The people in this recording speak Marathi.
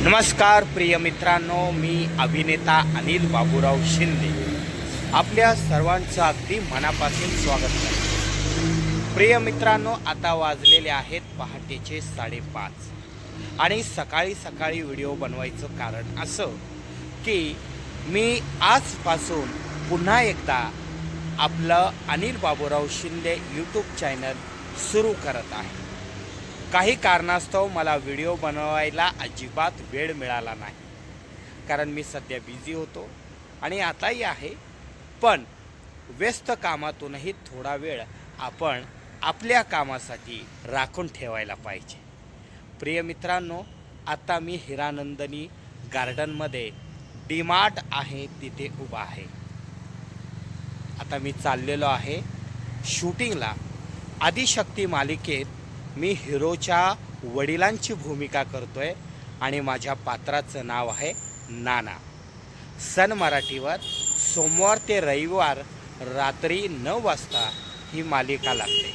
नमस्कार प्रिय मित्रांनो, मी अभिनेता अनिल बाबूराव शिंदे आपल्या सर्वांचं अगदी मनापासून स्वागत करतो। प्रिय मित्रांनो, आता वाजलेले आहेत पहाटेचे 5:30 आणि सकाळी सकाळी व्हिडिओ बनवायचं कारण असं की मी आजपासून पुन्हा एकदा आपलं अनिल बाबूराव शिंदे यूट्यूब चॅनल सुरू करत आहे। काही कारणास्तव मला व्हिडिओ बनवायला अजिबात वेळ मिळाला नाही, कारण मी सध्या बिझी होतो आणि आताही आहे, पण व्यस्त कामातूनही थोडा वेळ आपण आपल्या कामासाठी राखून ठेवायला पाहिजे। प्रिय मित्रांनो, आता मी हिरानंदिनी गार्डनमध्ये डीमार्ट आहे तिथे उभा आहे। आता मी चाललेलो आहे शूटिंगला। आदिशक्ती मालिकेत मी हिरोच्या वडिलांची भूमिका करतोय आणि माझ्या पात्राचं नाव आहे नाना। सन मराठीवर सोमवार ते रविवार रात्री 9 वाजता ही मालिका लागते।